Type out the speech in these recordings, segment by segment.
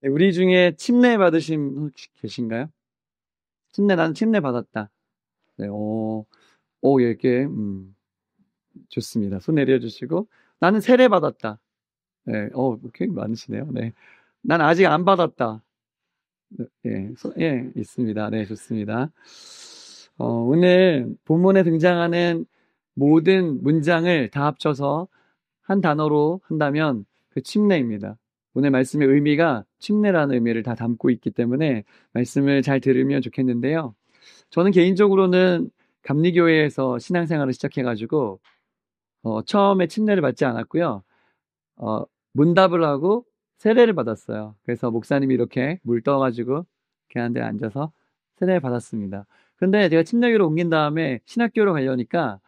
우리 중에 침례 받으신 분 혹시 계신가요? 나는 침례 받았다. 네, 이렇게, 좋습니다. 손 내려주시고. 나는 세례 받았다. 네, 꽤 많으시네요. 네. 난 아직 안 받았다. 네, 예, 있습니다. 네, 좋습니다. 오늘 본문에 등장하는 모든 문장을 다 합쳐서 한 단어로 한다면 그 침례입니다. 오늘 말씀의 의미가 침례라는 의미를 다 담고 있기 때문에 말씀을 잘 들으면 좋겠는데요. 저는 개인적으로는 감리교회에서 신앙생활을 시작해가지고 처음에 침례를 받지 않았고요. 문답을 하고 세례를 받았어요. 그래서 목사님이 이렇게 물 떠가지고 이렇게 한 데 앉아서 세례를 받았습니다. 근데 제가 침례교로 옮긴 다음에 신학교로 가려니까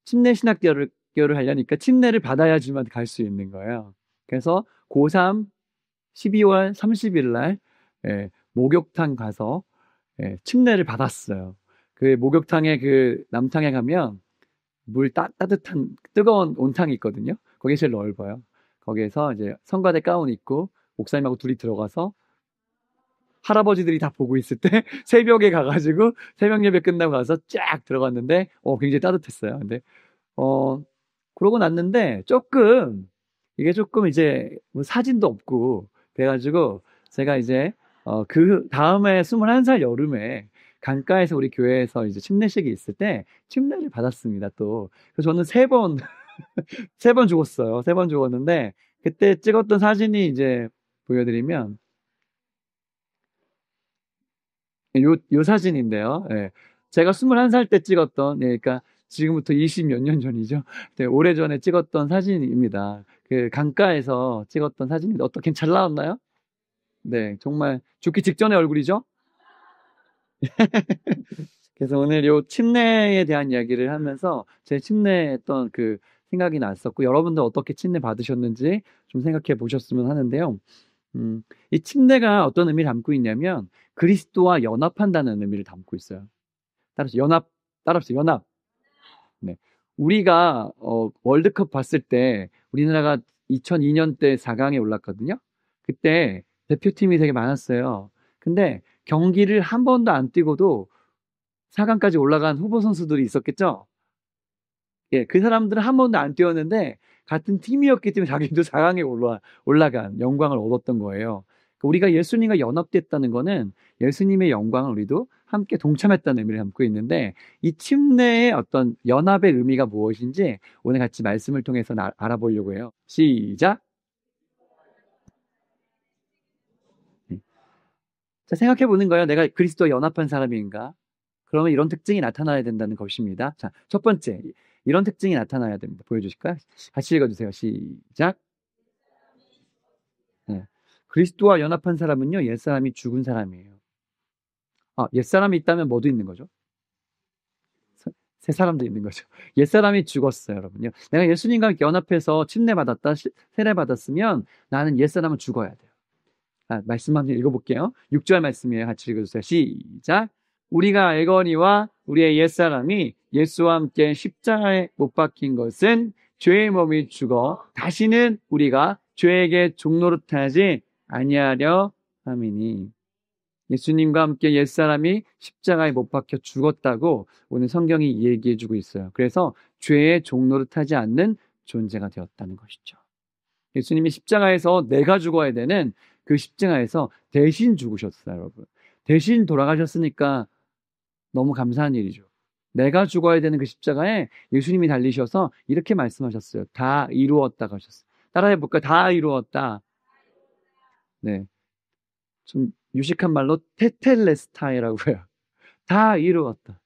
침례 신학교를 하려니까 침례를 받아야지만 갈 수 있는 거예요. 그래서 고3 12월 30일 날 목욕탕 가서 침례를 받았어요. 그 목욕탕에 그 남탕에 가면 물 따뜻한 뜨거운 온탕이 있거든요. 거기 제일 넓어요. 거기에서 이제 성가대 가운 입고 목사님하고 둘이 들어가서 할아버지들이 다 보고 있을 때 새벽에 가가지고 새벽 예배 끝나고 가서 쫙 들어갔는데 굉장히 따뜻했어요. 근데 그러고 났는데 이게 조금 이제 뭐 사진도 없고 그래가지고 제가 이제 그 다음에 21살 여름에 강가에서 우리 교회에서 이제 침례식이 있을 때 침례를 받았습니다. 또 그래서 저는 세 번 죽었어요. 세 번 죽었는데 그때 찍었던 사진이 이제 보여드리면 요 사진인데요. 예. 제가 21살 때 찍었던, 그러니까 지금부터 20 몇 년 전이죠. 네, 오래전에 찍었던 사진입니다. 그 강가에서 찍었던 사진인데 어떻게 잘 나왔나요? 네, 정말 죽기 직전의 얼굴이죠? 그래서 오늘 요 침례에 대한 이야기를 하면서 제 침례했던 그 생각이 났었고 여러분들 어떻게 침례 받으셨는지 좀 생각해 보셨으면 하는데요. 이 침례가 어떤 의미를 담고 있냐면 그리스도와 연합한다는 의미를 담고 있어요. 따라서 연합. 네. 우리가 월드컵 봤을 때 우리나라가 2002년 때 4강에 올랐거든요. 그때 대표팀이 되게 많았어요. 근데 경기를 한 번도 안 뛰고도 4강까지 올라간 후보 선수들이 있었겠죠? 예, 그 사람들은 한 번도 안 뛰었는데 같은 팀이었기 때문에 자기도 4강에 올라간 영광을 얻었던 거예요. 그러니까 우리가 예수님과 연합됐다는 거는 예수님의 영광을 우리도 함께 동참했다는 의미를 담고 있는데 이 침례의 어떤 연합의 의미가 무엇인지 오늘 같이 말씀을 통해서 알아보려고 해요. 시작. 자, 생각해 보는 거예요. 내가 그리스도와 연합한 사람인가? 그러면 이런 특징이 나타나야 된다는 것입니다. 자, 첫 번째, 이런 특징이 나타나야 됩니다. 보여주실까요? 같이 읽어주세요. 시작. 네. 그리스도와 연합한 사람은요, 옛사람이 죽은 사람이에요. 옛사람이 있다면 뭐도 있는 거죠? 새 사람도 있는 거죠. 옛사람이 죽었어요, 여러분요. 내가 예수님과 함께 연합해서 침례받았다, 세례받았으면 나는 옛사람은 죽어야 돼요. 말씀 한번 읽어볼게요. 6절 말씀이에요. 같이 읽어주세요. 시작. 우리가 알거니와 우리의 옛사람이 예수와 함께 십자가에 못 박힌 것은 죄의 몸이 죽어 다시는 우리가 죄에게 종노릇하지 아니하려 함이니. 예수님과 함께 옛사람이 십자가에 못 박혀 죽었다고 오늘 성경이 얘기해주고 있어요. 그래서 죄의 종노릇하지 않는 존재가 되었다는 것이죠. 예수님이 십자가에서 내가 죽어야 되는 그 십자가에서 대신 죽으셨어요, 여러분. 대신 돌아가셨으니까 너무 감사한 일이죠. 내가 죽어야 되는 그 십자가에 예수님이 달리셔서 이렇게 말씀하셨어요. 다 이루었다고 하셨어요. 따라해볼까요? 다 이루었다. 네. 좀 유식한 말로 테텔레스타이라고 해요. 다 이루었다.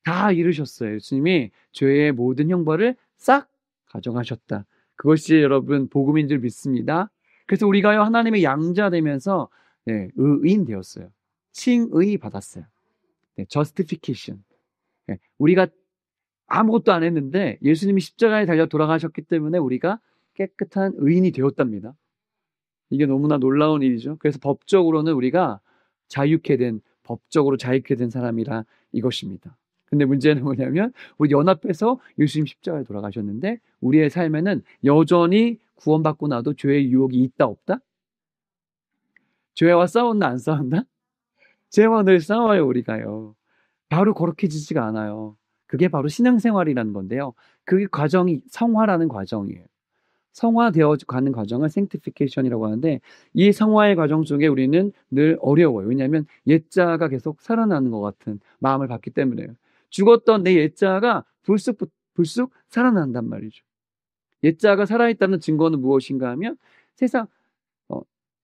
다 이루셨어요. 예수님이 죄의 모든 형벌을 싹 가져가셨다. 그것이 여러분 복음인 줄 믿습니다. 그래서 우리가요 하나님의 양자 되면서 의인 되었어요. 칭의 받았어요. justification. 우리가 아무것도 안 했는데 예수님이 십자가에 달려 돌아가셨기 때문에 우리가 깨끗한 의인이 되었답니다. 이게 너무나 놀라운 일이죠. 그래서 법적으로는 우리가 법적으로 자유케 된 사람이라 이것입니다. 근데 문제는 뭐냐면 우리 연합해서 예수님 십자가에 돌아가셨는데 우리의 삶에는 여전히 구원받고 나도 죄의 유혹이 있다 없다? 죄와 싸웠나 안 싸웠나? 죄와 늘 싸워요 우리가요. 바로 거룩해지지가 않아요. 그게 바로 신앙생활이라는 건데요. 그 과정이 성화라는 과정이에요. 성화되어 가는 과정을 sanctification이라고 하는데 이 성화의 과정 속에 우리는 늘 어려워요. 왜냐하면 옛자가 계속 살아나는 것 같은 마음을 받기 때문에요. 죽었던 내 옛자가 불쑥 살아난단 말이죠. 옛자가 살아있다는 증거는 무엇인가 하면 세상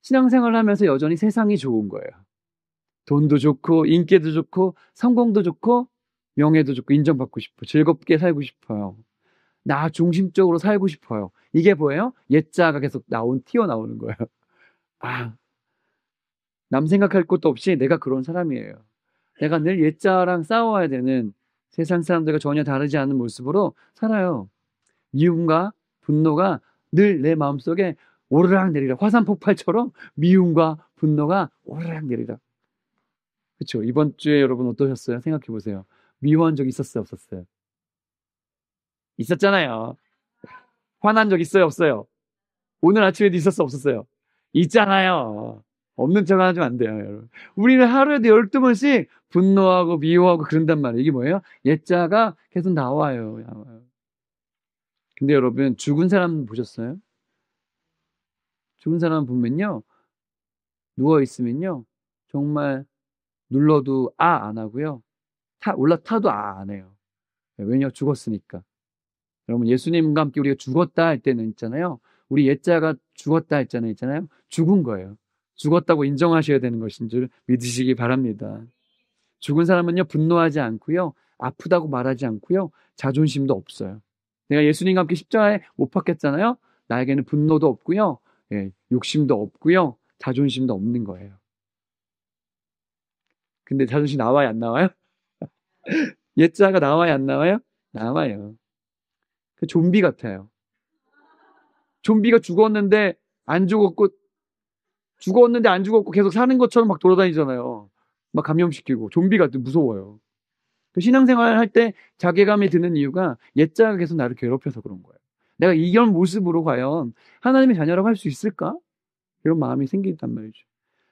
신앙생활을 하면서 여전히 세상이 좋은 거예요. 돈도 좋고 인기도 좋고 성공도 좋고 명예도 좋고 인정받고 싶고 즐겁게 살고 싶어요. 나 중심적으로 살고 싶어요. 이게 뭐예요? 옛자가 계속 튀어나오는 거예요. 아, 남 생각할 것도 없이 내가 그런 사람이에요. 내가 늘 옛자랑 싸워야 되는 세상 사람들과 전혀 다르지 않은 모습으로 살아요. 미움과 분노가 늘 내 마음속에 오르락 내리락 화산 폭발처럼 미움과 분노가 오르락 내리락. 그렇죠? 이번 주에 여러분 어떠셨어요? 생각해 보세요. 미워한 적 있었어요, 없었어요? 있었잖아요. 화난 적 있어요, 없어요? 오늘 아침에도 있었어, 없었어요? 있잖아요. 없는 척 하면 안 돼요, 여러분. 우리는 하루에도 12번씩 분노하고 미워하고 그런단 말이에요. 이게 뭐예요? 옛자가 계속 나와요. 근데 여러분, 죽은 사람 보셨어요? 죽은 사람 보면요. 누워있으면요. 정말 눌러도 안 하고요. 올라타도 안 해요. 왜냐? 죽었으니까. 여러분, 예수님과 함께 우리가 죽었다 할 때는 있잖아요. 우리 옛자가 죽었다 했잖아요. 죽은 거예요. 죽었다고 인정하셔야 되는 것인 줄 믿으시기 바랍니다. 죽은 사람은요, 분노하지 않고요. 아프다고 말하지 않고요. 자존심도 없어요. 내가 예수님과 함께 십자가에 못 박혔잖아요. 나에게는 분노도 없고요. 욕심도 없고요. 자존심도 없는 거예요. 근데 자존심 나와요, 안 나와요? 옛자가 나와요, 안 나와요? 나와요. 그 좀비 같아요. 좀비가 죽었는데 안 죽었고 계속 사는 것처럼 막 돌아다니잖아요. 막 감염시키고 좀비 같은 무서워요. 그 신앙생활 할 때 자괴감이 드는 이유가 옛자가 계속 나를 괴롭혀서 그런 거예요. 내가 이런 모습으로 과연 하나님의 자녀라고 할 수 있을까? 이런 마음이 생긴단 말이죠.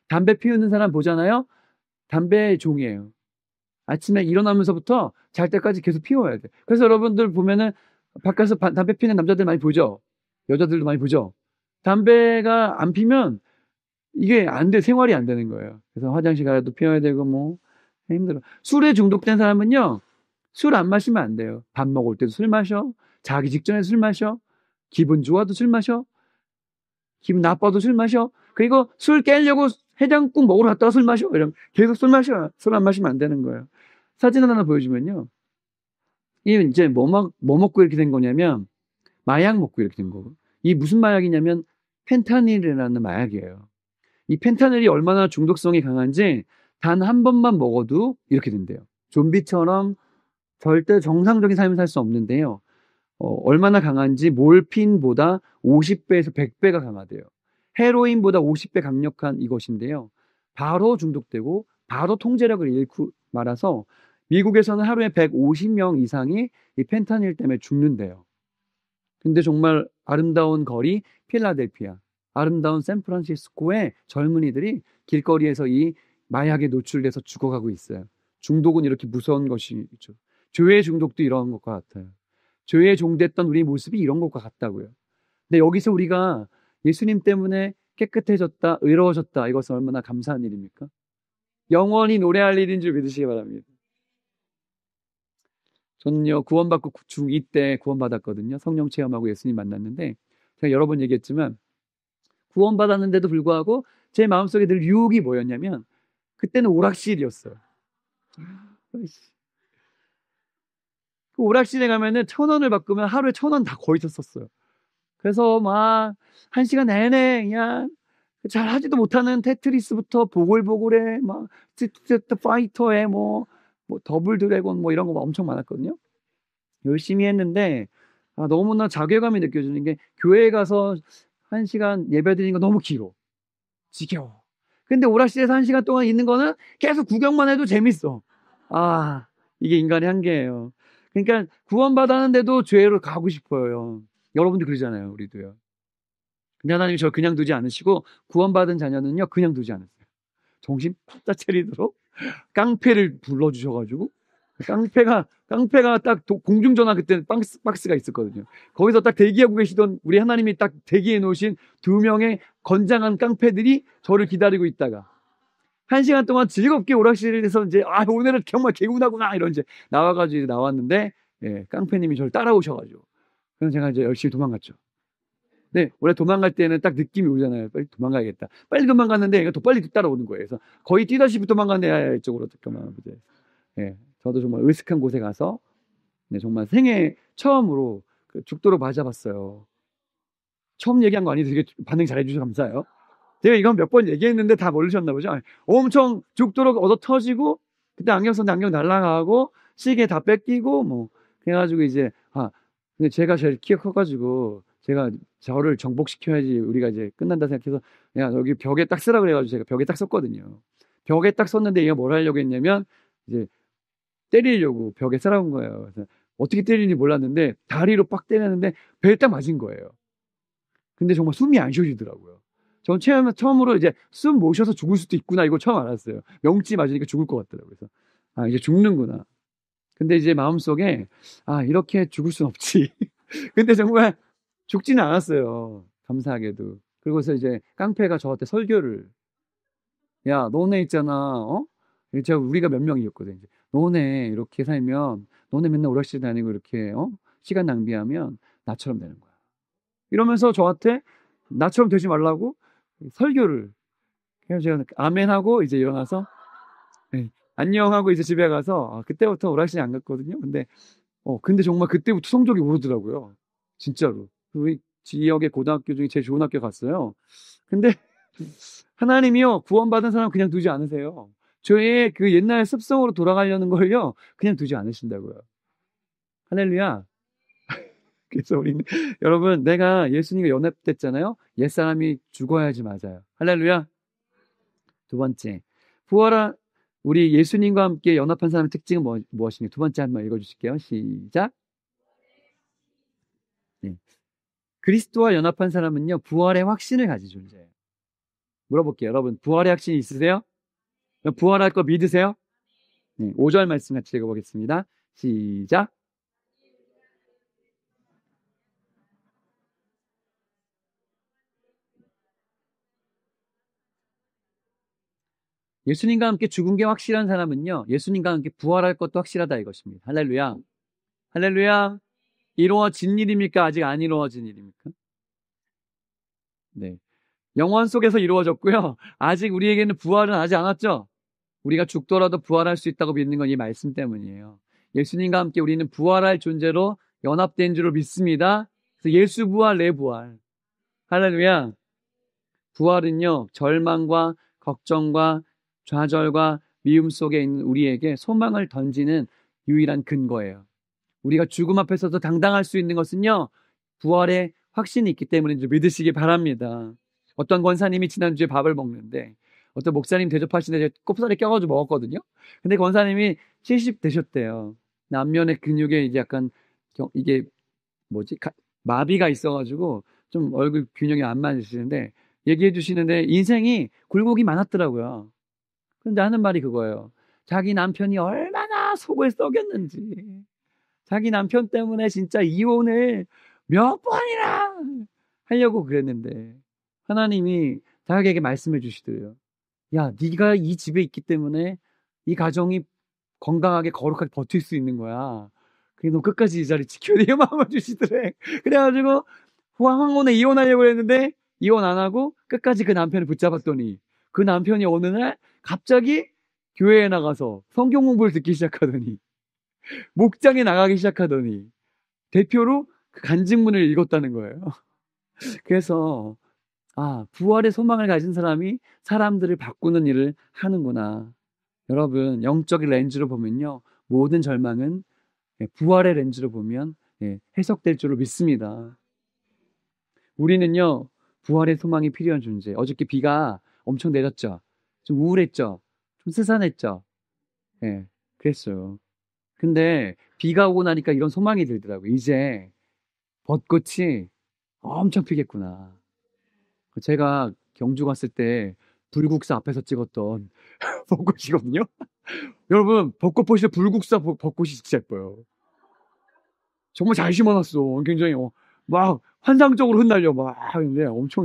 담배 피우는 사람 보잖아요. 담배의 종이에요. 아침에 일어나면서부터 잘 때까지 계속 피워야 돼. 그래서 여러분들 보면은 바깥에서 담배 피는 남자들 많이 보죠. 여자들도 많이 보죠. 담배가 안 피면 이게 안 돼, 생활이 안 되는 거예요. 그래서 화장실 가도 피워야 되고, 힘들어. 술에 중독된 사람은요, 술 안 마시면 안 돼요. 밥 먹을 때도 술 마셔. 자기 직전에 술 마셔. 기분 좋아도 술 마셔. 기분 나빠도 술 마셔. 그리고 술 깨려고 해장국 먹으러 갔다가 술 마셔. 이러면 계속 술 마셔. 술 안 마시면 안 되는 거예요. 사진 하나 보여주면요. 이 이제 뭐 먹고 이렇게 된 거냐면, 마약 먹고 이렇게 된 거고. 이 무슨 마약이냐면, 펜타닐이라는 마약이에요. 이 펜타닐이 얼마나 중독성이 강한지 단 한 번만 먹어도 이렇게 된대요. 좀비처럼 절대 정상적인 삶을 살 수 없는데요. 얼마나 강한지 몰핀보다 50배에서 100배가 강하대요. 헤로인보다 50배 강력한 이것인데요. 바로 중독되고 바로 통제력을 잃고 말아서 미국에서는 하루에 150명 이상이 이 펜타닐 때문에 죽는데요. 근데 정말 아름다운 거리 필라델피아, 아름다운 샌프란시스코의 젊은이들이 길거리에서 이 마약에 노출돼서 죽어가고 있어요. 중독은 이렇게 무서운 것이죠. 죄의 중독도 이런 것과 같아요. 죄에 종됐던 우리 모습이 이런 것과 같다고요. 근데 여기서 우리가 예수님 때문에 깨끗해졌다, 의로워졌다, 이것은 얼마나 감사한 일입니까? 영원히 노래할 일인 줄 믿으시기 바랍니다. 저는요, 구원받고 중2 때 구원받았거든요. 성령 체험하고 예수님 만났는데, 제가 여러 번 얘기했지만, 구원받았는데도 불구하고 제 마음속에 늘 유혹이 뭐였냐면, 그때는 오락실이었어요. 그 오락실에 가면은 1,000원을 바꾸면 하루에 1,000원 다 거의 썼었어요. 그래서 막 1시간 내내 그냥 잘 하지도 못하는 테트리스부터 보글보글해 막 스트리트 파이터에 뭐 더블 드래곤 뭐 이런 거 엄청 많았거든요. 열심히 했는데 너무나 자괴감이 느껴지는 게 교회에 가서 1시간 예배 드리는 거 너무 길어. 지겨워. 근데 오락실에서 1시간 동안 있는 거는 계속 구경만 해도 재밌어. 이게 인간의 한계예요. 그러니까 구원받았는데도 죄로 가고 싶어요. 여러분들 그러잖아요. 우리도요. 근데 하나님이 저를 그냥 두지 않으시고 구원받은 자녀는요 그냥 두지 않으세요. 정신 바짝 차리도록 깡패를 불러주셔가지고 깡패가 딱 공중전화 그때 박스가 있었거든요. 거기서 딱 대기하고 계시던 우리 하나님이 딱 대기해 놓으신 2명의 건장한 깡패들이 저를 기다리고 있다가 1시간 동안 즐겁게 오락실에서 이제 오늘은 정말 개운하구나 이런 이제 나와가지고 이제 나왔는데 깡패님이 저를 따라오셔가지고 그래서 제가 이제 열심히 도망갔죠. 네, 원래 도망갈 때는 딱 느낌이 오잖아요. 빨리 도망가야겠다. 빨리 도망갔는데 얘가 더 빨리 따라오는 거예요. 그래서 거의 뛰다시피 도망갔는데 이쪽으로 잠깐만 이제 저도 정말 으슥한 곳에 가서 정말 생애 처음으로 그 죽도록 맞아봤어요. 처음 얘기한 거 아니고 되게 반응 잘해주셔서 감사해요. 제가 이건 몇 번 얘기했는데 다 모르셨나 보죠. 엄청 죽도록 얻어 터지고 그때 안경 썼는데 안경 날라가고 시계 다 뺏기고 뭐 그래가지고 이제 근데 제가 제일 키가 커가지고 제가 저를 정복시켜야지 우리가 이제 끝난다 생각해서 야 여기 벽에 딱 쓰라 그래가지고 제가 벽에 딱 썼거든요. 벽에 딱 썼는데 얘가 뭘 하려고 했냐면 이제 때리려고 벽에 쓰라온 거예요. 그래서 어떻게 때리는지 몰랐는데 다리로 빡 때렸는데 배에 딱 맞은 거예요. 근데 정말 숨이 안 쉬어지더라고요. 전 처음으로 이제 숨 못 쉬어서 죽을 수도 있구나 이걸 처음 알았어요. 명치 맞으니까 죽을 것 같더라고요. 그래서 이제 죽는구나. 근데 이제 마음속에 이렇게 죽을 순 없지. 근데 정말 죽지는 않았어요. 감사하게도. 그리고서 이제 깡패가 저한테 설교를 야 너네 있잖아. 제가 우리가 몇 명이었거든. 너네 이렇게 살면 너네 맨날 오락실 다니고 이렇게 시간 낭비하면 나처럼 되는 거야. 이러면서 저한테 나처럼 되지 말라고 설교를. 그래서 제가 아멘하고 이제 일어나서 안녕하고 이제 집에 가서 그때부터 오락실 안 갔거든요. 근데 정말 그때부터 성적이 오르더라고요. 진짜로. 우리 지역의 고등학교 중에 제일 좋은 학교 갔어요. 근데 하나님이요 구원받은 사람 그냥 두지 않으세요. 저의 그 옛날 습성으로 돌아가려는 걸요 그냥 두지 않으신다고요. 할렐루야. 그래서 우리는 여러분 내가 예수님과 연합됐잖아요. 옛사람이 죽어야지 맞아요. 할렐루야. 두 번째 우리 예수님과 함께 연합한 사람의 특징은 무엇입니까? 두 번째 한번 읽어주실게요. 시작. 네. 그리스도와 연합한 사람은요 부활의 확신을 가진 존재예요. 물어볼게요. 여러분 부활의 확신이 있으세요? 부활할 거 믿으세요? 네, 5절 말씀 같이 읽어보겠습니다. 시작. 예수님과 함께 죽은 게 확실한 사람은요 예수님과 함께 부활할 것도 확실하다 이것입니다. 할렐루야. 할렐루야. 이루어진 일입니까? 아직 안 이루어진 일입니까? 네. 영원 속에서 이루어졌고요. 아직 우리에게는 부활은 아직 안 왔죠? 우리가 죽더라도 부활할 수 있다고 믿는 건 이 말씀 때문이에요. 예수님과 함께 우리는 부활할 존재로 연합된 줄을 믿습니다. 그래서 예수 부활, 내 부활. 할렐루야. 부활은요, 절망과 걱정과 좌절과 미움 속에 있는 우리에게 소망을 던지는 유일한 근거예요. 우리가 죽음 앞에서도 당당할 수 있는 것은요, 부활의 확신이 있기 때문인 줄 믿으시기 바랍니다. 어떤 권사님이 지난주에 밥을 먹는데 어떤 목사님 대접하시는데 꼽살에 껴가지고 먹었거든요. 근데 권사님이 70 되셨대요. 안면의 근육에 이제 약간 이게 마비가 있어가지고 좀 얼굴 균형이 안 맞으시는데 얘기해 주시는데 인생이 굴곡이 많았더라고요. 근데 하는 말이 그거예요. 자기 남편이 얼마나 속을 썩였는지, 자기 남편 때문에 진짜 이혼을 몇 번이나 하려고 그랬는데 하나님이 자기에게 말씀해 주시더래요. 야, 네가 이 집에 있기 때문에 이 가정이 건강하게 거룩하게 버틸 수 있는 거야. 그게 너 끝까지 이 자리 지켜야 돼. 마음을 주시더래. 그래가지고 황혼에 이혼하려고 했는데 이혼 안 하고 끝까지 그 남편을 붙잡았더니 그 남편이 어느 날 갑자기 교회에 나가서 성경 공부를 듣기 시작하더니 목장에 나가기 시작하더니 대표로 그 간증문을 읽었다는 거예요. 그래서 부활의 소망을 가진 사람이 사람들을 바꾸는 일을 하는구나. 여러분 영적인 렌즈로 보면요 모든 절망은 부활의 렌즈로 보면 해석될 줄로 믿습니다. 우리는요 부활의 소망이 필요한 존재. 어저께 비가 엄청 내렸죠. 좀 우울했죠. 좀 스산했죠. 그랬어요. 근데 비가 오고 나니까 이런 소망이 들더라고요. 이제 벚꽃이 엄청 피겠구나. 제가 경주 갔을 때 불국사 앞에서 찍었던 벚꽃이거든요. 여러분, 벚꽃 보시면 불국사 벚꽃이 진짜 예뻐요. 정말 잘 심어놨어. 굉장히 막 환상적으로 흩날려 막 근데 엄청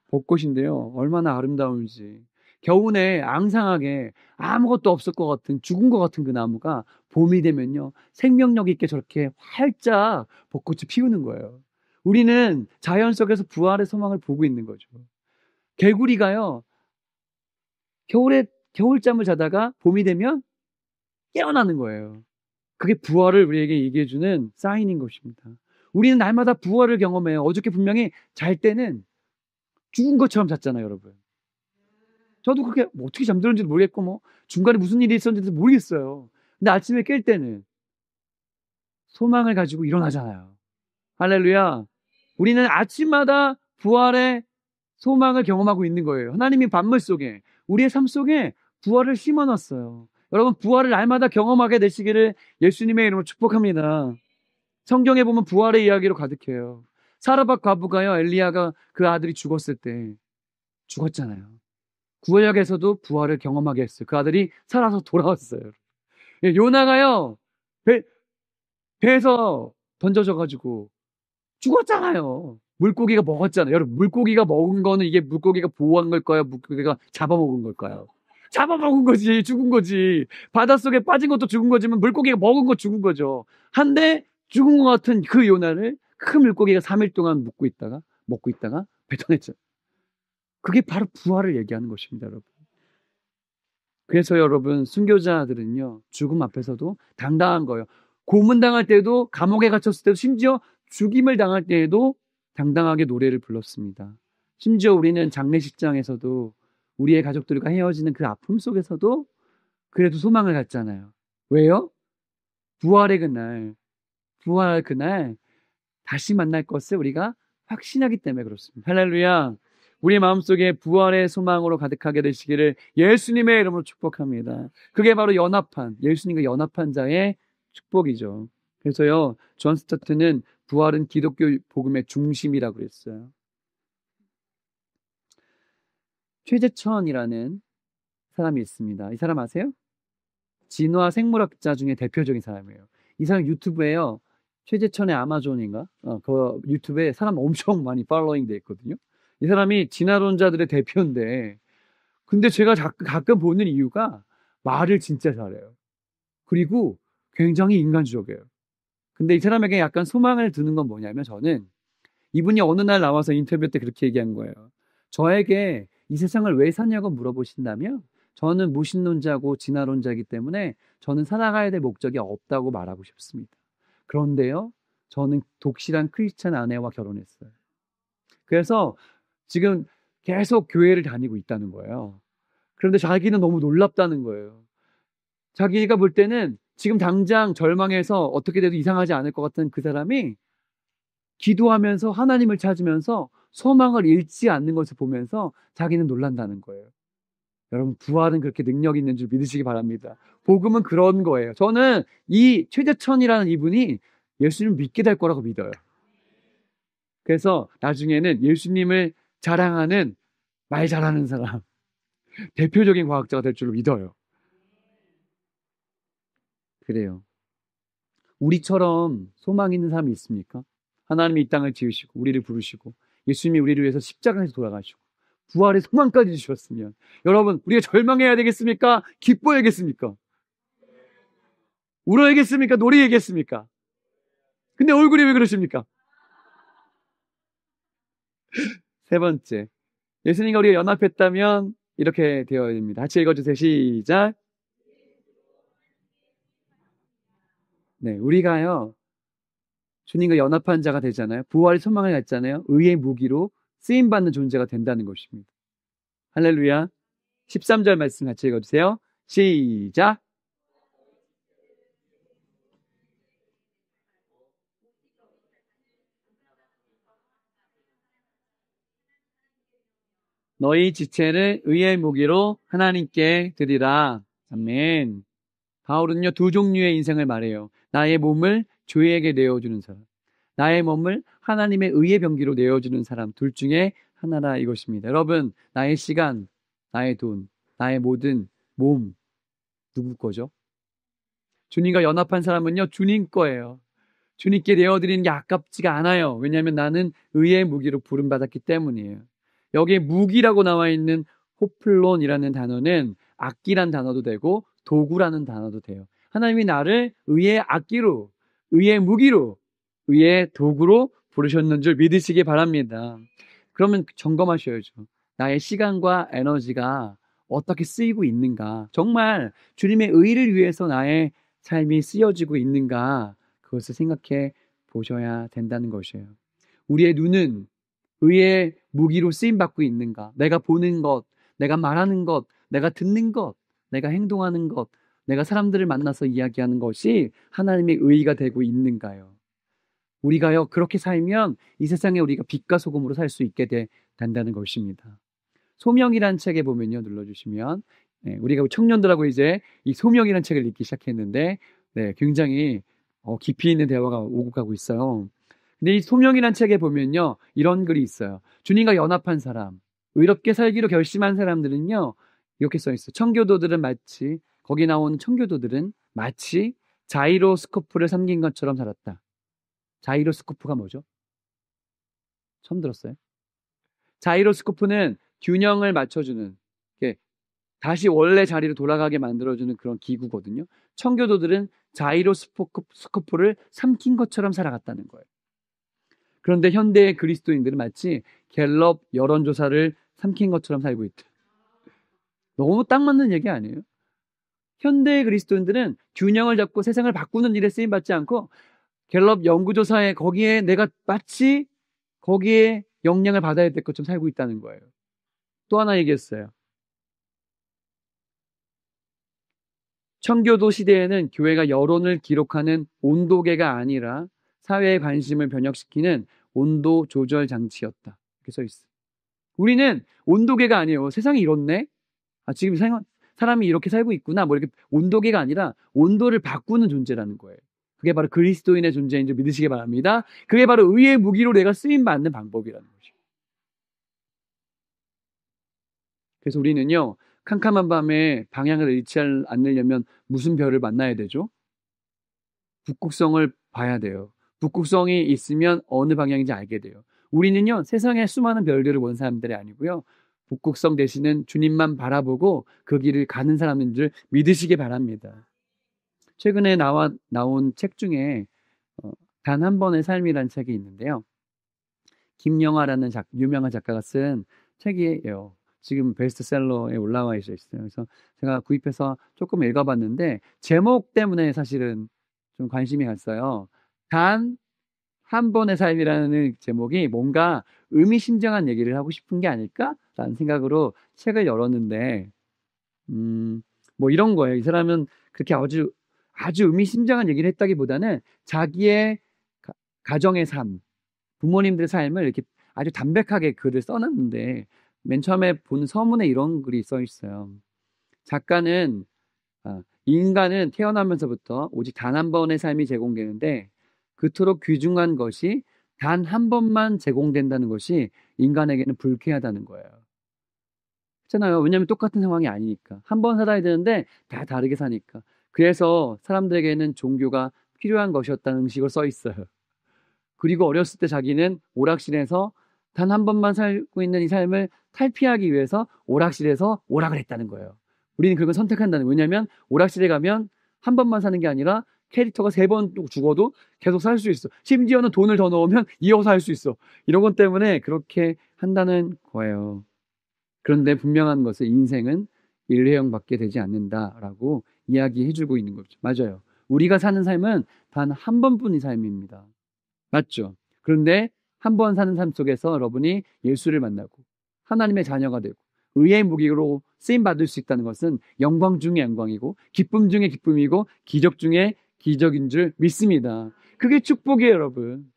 벚꽃인데요. 얼마나 아름다운지. 겨우내 앙상하게 아무것도 없을 것 같은 죽은 것 같은 그 나무가 봄이 되면요 생명력 있게 저렇게 활짝 벚꽃이 피우는 거예요. 우리는 자연 속에서 부활의 소망을 보고 있는 거죠. 개구리가요 겨울에 겨울잠을 자다가 봄이 되면 깨어나는 거예요. 그게 부활을 우리에게 얘기해주는 사인인 것입니다. 우리는 날마다 부활을 경험해요. 어저께 분명히 잘 때는 죽은 것처럼 잤잖아요, 여러분. 저도 그렇게 뭐 어떻게 잠들었는지도 모르겠고 뭐 중간에 무슨 일이 있었는지도 모르겠어요. 근데 아침에 깰 때는 소망을 가지고 일어나잖아요. 할렐루야. 우리는 아침마다 부활의 소망을 경험하고 있는 거예요. 하나님이 만물 속에 우리의 삶 속에 부활을 심어놨어요. 여러분 부활을 날마다 경험하게 되시기를 예수님의 이름으로 축복합니다. 성경에 보면 부활의 이야기로 가득해요. 사르밧 과부가요 엘리야가 그 아들이 죽었을 때 죽었잖아요. 구약에서도 부활을 경험하게 했어요. 그 아들이 살아서 돌아왔어요. 요나가요 배에서 던져져가지고 죽었잖아요. 물고기가 먹었잖아요. 여러분 물고기가 먹은 거는 이게 물고기가 보호한 걸까요? 물고기가 잡아먹은 걸까요? 잡아먹은 거지. 죽은 거지. 바닷속에 빠진 것도 죽은 거지만 물고기가 먹은 거 죽은 거죠. 한데 죽은 것 같은 그 요나를 큰 물고기가 3일 동안 먹고 있다가 뱉어냈죠. 그게 바로 부활을 얘기하는 것입니다, 여러분. 그래서 여러분 순교자들은요 죽음 앞에서도 당당한 거예요. 고문당할 때도 감옥에 갇혔을 때도 심지어 죽임을 당할 때에도 당당하게 노래를 불렀습니다. 심지어 우리는 장례식장에서도 우리의 가족들과 헤어지는 그 아픔 속에서도 그래도 소망을 갖잖아요. 왜요? 부활의 그날 다시 만날 것을 우리가 확신하기 때문에 그렇습니다. 할렐루야. 우리 마음속에 부활의 소망으로 가득하게 되시기를 예수님의 이름으로 축복합니다. 그게 바로 예수님과 연합한 자의 축복이죠. 그래서요, 존 스타트는 부활은 기독교 복음의 중심이라고 그랬어요. 최재천이라는 사람이 있습니다. 이 사람 아세요? 진화 생물학자 중에 대표적인 사람이에요. 이 사람 유튜브에요. 최재천의 아마존인가? 그 유튜브에 사람 엄청 많이 팔로잉 돼 있거든요. 이 사람이 진화론자들의 대표인데 근데 제가 가끔 보는 이유가 말을 진짜 잘해요. 그리고 굉장히 인간적이에요. 근데 이 사람에게 약간 소망을 두는 건 뭐냐면 저는 이분이 어느 날 나와서 인터뷰 때 그렇게 얘기한 거예요. 저에게 이 세상을 왜 사냐고 물어보신다면 저는 무신론자고 진화론자이기 때문에 저는 살아가야 될 목적이 없다고 말하고 싶습니다. 그런데요, 저는 독실한 크리스찬 아내와 결혼했어요. 그래서 지금 계속 교회를 다니고 있다는 거예요. 그런데 자기는 너무 놀랍다는 거예요. 자기가 볼 때는 지금 당장 절망해서 어떻게 돼도 이상하지 않을 것 같은 그 사람이 기도하면서 하나님을 찾으면서 소망을 잃지 않는 것을 보면서 자기는 놀란다는 거예요. 여러분 부활은 그렇게 능력 있는 줄 믿으시기 바랍니다. 복음은 그런 거예요. 저는 이 최재천이라는 이분이 예수님을 믿게 될 거라고 믿어요. 그래서 나중에는 예수님을 자랑하는 말 잘하는 사람, 대표적인 과학자가 될 줄로 믿어요. 그래요. 우리처럼 소망 있는 사람이 있습니까? 하나님이 이 땅을 지으시고 우리를 부르시고 예수님이 우리를 위해서 십자가에서 돌아가시고 부활의 소망까지 주셨으면 여러분 우리가 절망해야 되겠습니까? 기뻐야겠습니까? 울어야겠습니까? 노래야겠습니까? 근데 얼굴이 왜 그러십니까? 세 번째, 예수님과 우리가 연합했다면 이렇게 되어야 됩니다. 같이 읽어주세요. 시작. 네, 우리가요 주님과 연합한 자가 되잖아요. 부활의 소망을 갖잖아요. 의의 무기로 쓰임받는 존재가 된다는 것입니다. 할렐루야. 13절 말씀 같이 읽어주세요. 시작. 너희 지체를 의의 무기로 하나님께 드리라. 아멘. 바울은요, 두 종류의 인생을 말해요. 나의 몸을 교회에게 내어주는 사람, 나의 몸을 하나님의 의의 병기로 내어주는 사람, 둘 중에 하나라 이것입니다. 여러분, 나의 시간, 나의 돈, 나의 모든 몸, 누구 거죠? 주님과 연합한 사람은요, 주님 거예요. 주님께 내어드리는 게 아깝지가 않아요. 왜냐하면 나는 의의 무기로 부름받았기 때문이에요. 여기에 무기라고 나와 있는 호플론이라는 단어는 악기란 단어도 되고 도구라는 단어도 돼요. 하나님이 나를 의의 악기로, 의의 무기로, 의의 도구로 부르셨는 줄 믿으시기 바랍니다. 그러면 점검하셔야죠. 나의 시간과 에너지가 어떻게 쓰이고 있는가? 정말 주님의 의를 위해서 나의 삶이 쓰여지고 있는가? 그것을 생각해 보셔야 된다는 것이에요. 우리의 눈은 의의 무기로 쓰임받고 있는가? 내가 보는 것, 내가 말하는 것, 내가 듣는 것, 내가 행동하는 것, 내가 사람들을 만나서 이야기하는 것이 하나님의 의가 되고 있는가요? 우리가요, 그렇게 살면 이 세상에 우리가 빛과 소금으로 살 수 있게 된다는 것입니다. 소명이라는 책에 보면요, 눌러주시면, 우리가 청년들하고 이제 이 소명이라는 책을 읽기 시작했는데, 굉장히 깊이 있는 대화가 오고 가고 있어요. 근데 이 소명이라는 책에 보면요, 이런 글이 있어요. 주님과 연합한 사람, 의롭게 살기로 결심한 사람들은요, 이렇게 써 있어요. 청교도들은 마치, 거기 나오는 청교도들은 마치 자이로스코프를 삼긴 것처럼 살았다. 자이로스코프가 뭐죠? 처음 들었어요? 자이로스코프는 균형을 맞춰주는, 다시 원래 자리로 돌아가게 만들어주는 그런 기구거든요. 청교도들은 자이로스코프를 삼킨 것처럼 살아갔다는 거예요. 그런데 현대의 그리스도인들은 마치 갤럽 여론조사를 삼킨 것처럼 살고 있다. 너무 딱 맞는 얘기 아니에요? 현대의 그리스도인들은 균형을 잡고 세상을 바꾸는 일에 쓰임받지 않고 갤럽 연구조사에 거기에 내가 마치 거기에 영향을 받아야 될 것처럼 살고 있다는 거예요. 또 하나 얘기했어요. 청교도 시대에는 교회가 여론을 기록하는 온도계가 아니라 사회의 관심을 변혁시키는 온도 조절 장치였다. 이렇게 써 있어. 우리는 온도계가 아니에요. 세상이 이렇네? 지금 사람이 이렇게 살고 있구나. 뭐 이렇게 온도계가 아니라 온도를 바꾸는 존재라는 거예요. 그게 바로 그리스도인의 존재인 줄 믿으시기 바랍니다. 그게 바로 의의 무기로 내가 쓰임받는 방법이라는 거죠. 그래서 우리는요, 캄캄한 밤에 방향을 잃지 않으려면 무슨 별을 만나야 되죠? 북극성을 봐야 돼요. 북극성이 있으면 어느 방향인지 알게 돼요. 우리는요, 세상의 수많은 별들을 본 사람들이 아니고요, 북극성 대신은 주님만 바라보고 그 길을 가는 사람인 줄 믿으시기 바랍니다. 최근에 나온 책 중에 단 한 번의 삶이라는 책이 있는데요. 김영하라는 유명한 작가가 쓴 책이에요. 지금 베스트셀러에 올라와 있어요. 그래서 제가 구입해서 조금 읽어봤는데 제목 때문에 사실은 좀 관심이 갔어요. 단 한 번의 삶이라는 제목이 뭔가 의미심장한 얘기를 하고 싶은 게 아닐까라는 생각으로 책을 열었는데 뭐 이런 거예요. 이 사람은 그렇게 아주 의미심장한 얘기를 했다기보다는 자기의 가정의 삶, 부모님들의 삶을 이렇게 아주 담백하게 글을 써놨는데 맨 처음에 보는 서문에 이런 글이 써 있어요. 작가는 인간은 태어나면서부터 오직 단 한 번의 삶이 제공되는데 그토록 귀중한 것이 단 한 번만 제공된다는 것이 인간에게는 불쾌하다는 거예요. 그렇잖아요. 왜냐하면 똑같은 상황이 아니니까. 한 번 살아야 되는데 다 다르게 사니까. 그래서 사람들에게는 종교가 필요한 것이었다는 식으로 써 있어요. 그리고 어렸을 때 자기는 오락실에서 단 한 번만 살고 있는 이 삶을 탈피하기 위해서 오락실에서 오락을 했다는 거예요. 우리는 그걸 선택한다는 거예요. 왜냐하면 오락실에 가면 한 번만 사는 게 아니라 캐릭터가 3번 죽어도 계속 살 수 있어. 심지어는 돈을 더 넣으면 이어서 할 수 있어. 이런 것 때문에 그렇게 한다는 거예요. 그런데 분명한 것은 인생은 일회용밖에 되지 않는다라고 이야기해주고 있는 거죠. 맞아요. 우리가 사는 삶은 단 한 번뿐인 삶입니다. 맞죠? 그런데 한 번 사는 삶 속에서 여러분이 예수를 만나고 하나님의 자녀가 되고 의의 무기로 쓰임받을 수 있다는 것은 영광 중의 영광이고 기쁨 중의 기쁨이고 기적 중의 기적인 줄 믿습니다. 그게 축복이에요, 여러분.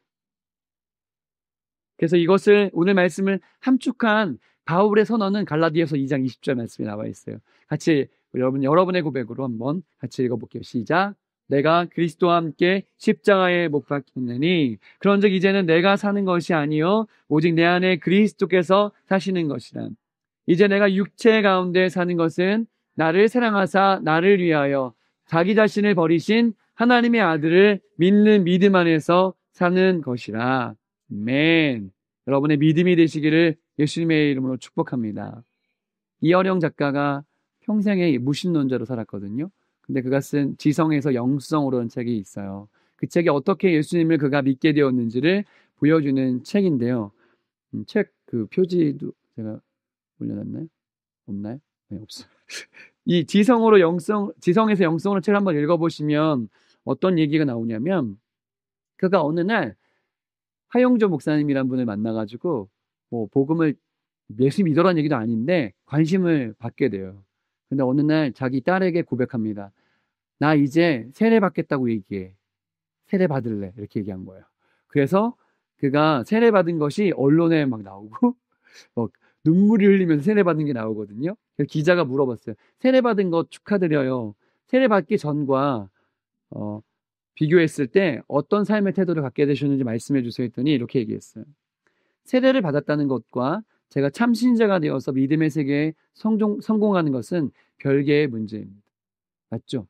그래서 이것을 오늘 말씀을 함축한 바울의 선언은 갈라디아서 2장 20절 말씀이 나와 있어요. 같이 여러분의 고백으로 한번 같이 읽어볼게요. 시작. 내가 그리스도와 함께 십자가에 못 박혔느니 그런즉 이제는 내가 사는 것이 아니요 오직 내 안에 그리스도께서 사시는 것이라. 이제 내가 육체 가운데 사는 것은 나를 사랑하사 나를 위하여 자기 자신을 버리신 하나님의 아들을 믿는 믿음 안에서 사는 것이라. 아멘. 여러분의 믿음이 되시기를 예수님의 이름으로 축복합니다. 이어령 작가가 평생에 무신론자로 살았거든요. 근데 그가 쓴 지성에서 영성으로는 책이 있어요. 그 책이 어떻게 예수님을 그가 믿게 되었는지를 보여주는 책인데요. 책 그 표지도 제가 올려놨나요? 없나요? 네, 없어요. 이 지성에서 영성으로 책을 한번 읽어보시면 어떤 얘기가 나오냐면 그가 어느 날 하용조 목사님이란 분을 만나가지고 복음을 예수 믿으라는 얘기도 아닌데 관심을 받게 돼요. 근데 어느 날 자기 딸에게 고백합니다. 나 이제 세례 받겠다고 얘기해. 세례 받을래. 이렇게 얘기한 거예요. 그래서 그가 세례 받은 것이 언론에 막 나오고 눈물이 흘리면서 세례 받은 게 나오거든요. 그래서 기자가 물어봤어요. 세례 받은 거 축하드려요. 세례 받기 전과 비교했을 때 어떤 삶의 태도를 갖게 되셨는지 말씀해 주세요 했더니 이렇게 얘기했어요. 세례를 받았다는 것과 제가 참신자가 되어서 믿음의 세계에 성공하는 것은 별개의 문제입니다. 맞죠?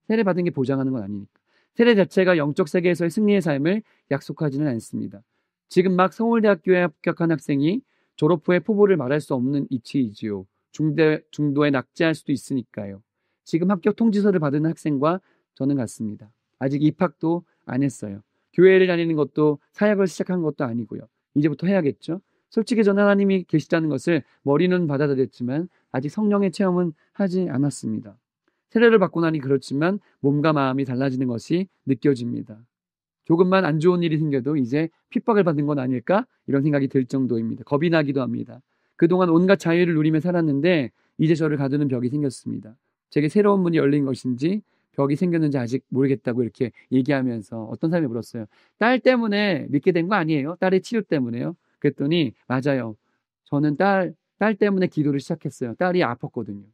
세례 받은 게 보장하는 건 아니니까. 세례 자체가 영적 세계에서의 승리의 삶을 약속하지는 않습니다. 지금 막 서울대학교에 합격한 학생이 졸업 후에 포부를 말할 수 없는 이치이지요. 중도에 낙제할 수도 있으니까요. 지금 합격 통지서를 받은 학생과 저는 같습니다. 아직 입학도 안 했어요. 교회를 다니는 것도 사역을 시작한 것도 아니고요. 이제부터 해야겠죠. 솔직히 저는 하나님이 계시다는 것을 머리는 받아들였지만 아직 성령의 체험은 하지 않았습니다. 세례를 받고 나니 그렇지만 몸과 마음이 달라지는 것이 느껴집니다. 조금만 안 좋은 일이 생겨도 이제 핍박을 받는 건 아닐까? 이런 생각이 들 정도입니다. 겁이 나기도 합니다. 그동안 온갖 자유를 누리며 살았는데 이제 저를 가두는 벽이 생겼습니다. 제게 새로운 문이 열린 것인지 벽이 생겼는지 아직 모르겠다고 이렇게 얘기하면서 어떤 사람이 물었어요. 딸 때문에 믿게 된 거 아니에요? 딸의 치료 때문에요? 그랬더니 맞아요. 저는 딸 때문에 기도를 시작했어요. 딸이 아팠거든요.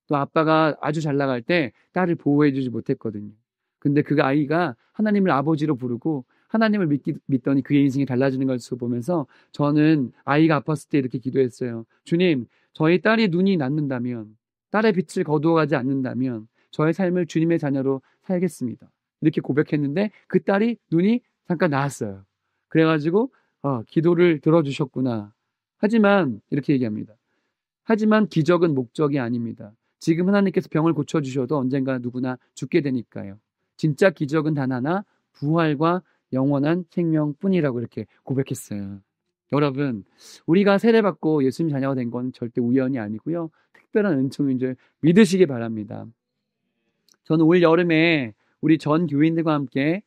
또 아빠가 아주 잘 나갈 때 딸을 보호해주지 못했거든요. 근데 그 아이가 하나님을 아버지로 부르고 하나님을 믿더니 그의 인생이 달라지는 것을 보면서 저는 아이가 아팠을 때 이렇게 기도했어요. 주님, 저희 딸이 눈이 낫는다면, 딸의 빛을 거두어가지 않는다면 저의 삶을 주님의 자녀로 살겠습니다. 이렇게 고백했는데 그 딸이 눈이 잠깐 나았어요. 그래가지고 기도를 들어주셨구나. 하지만 이렇게 얘기합니다. 하지만 기적은 목적이 아닙니다. 지금 하나님께서 병을 고쳐주셔도 언젠가 누구나 죽게 되니까요. 진짜 기적은 단 하나, 부활과 영원한 생명뿐이라고 이렇게 고백했어요. 여러분, 우리가 세례받고 예수님 자녀가 된 건 절대 우연이 아니고요. 특별한 은총인 줄 믿으시기 바랍니다. 저는 올 여름에 우리 전 교인들과 함께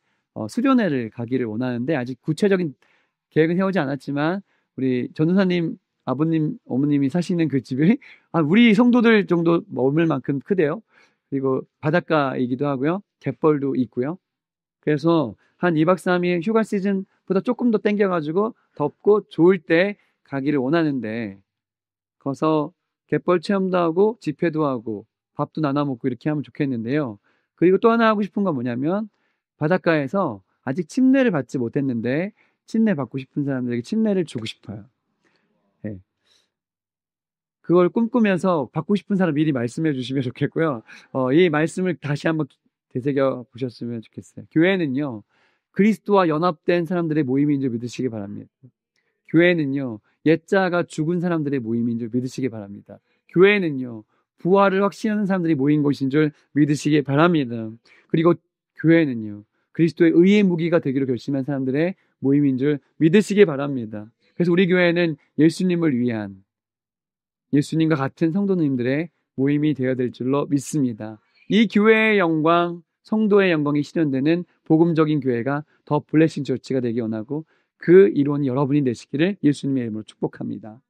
수련회를 가기를 원하는데 아직 구체적인 계획은 해오지 않았지만 우리 전도사님 아버님, 어머님이 사시는 그 집이 우리 성도들 정도 머물 만큼 크대요. 그리고 바닷가이기도 하고요. 갯벌도 있고요. 그래서 한 2박 3일 휴가 시즌보다 조금 더 땡겨가지고 덥고 좋을 때 가기를 원하는데 거기서 갯벌 체험도 하고 집회도 하고 밥도 나눠 먹고 이렇게 하면 좋겠는데요. 그리고 또 하나 하고 싶은 건 뭐냐면 바닷가에서 아직 침례를 받지 못했는데 침례 받고 싶은 사람들에게 침례를 주고 싶어요. 네. 그걸 꿈꾸면서 받고 싶은 사람 미리 말씀해 주시면 좋겠고요. 이 말씀을 다시 한번 되새겨 보셨으면 좋겠어요. 교회는요, 그리스도와 연합된 사람들의 모임인 줄 믿으시기 바랍니다. 교회는요, 옛자가 죽은 사람들의 모임인 줄 믿으시기 바랍니다. 교회는요, 부활을 확신하는 사람들이 모인 곳인 줄 믿으시기 바랍니다. 그리고 교회는요, 그리스도의 의의 무기가 되기로 결심한 사람들의 모임인 줄 믿으시기 바랍니다. 그래서 우리 교회는 예수님을 위한 예수님과 같은 성도님들의 모임이 되어야 될 줄로 믿습니다. 이 교회의 영광, 성도의 영광이 실현되는 복음적인 교회가 더 블레싱 처치가 되기 원하고 그 일원이 여러분이 되시기를 예수님의 이름으로 축복합니다.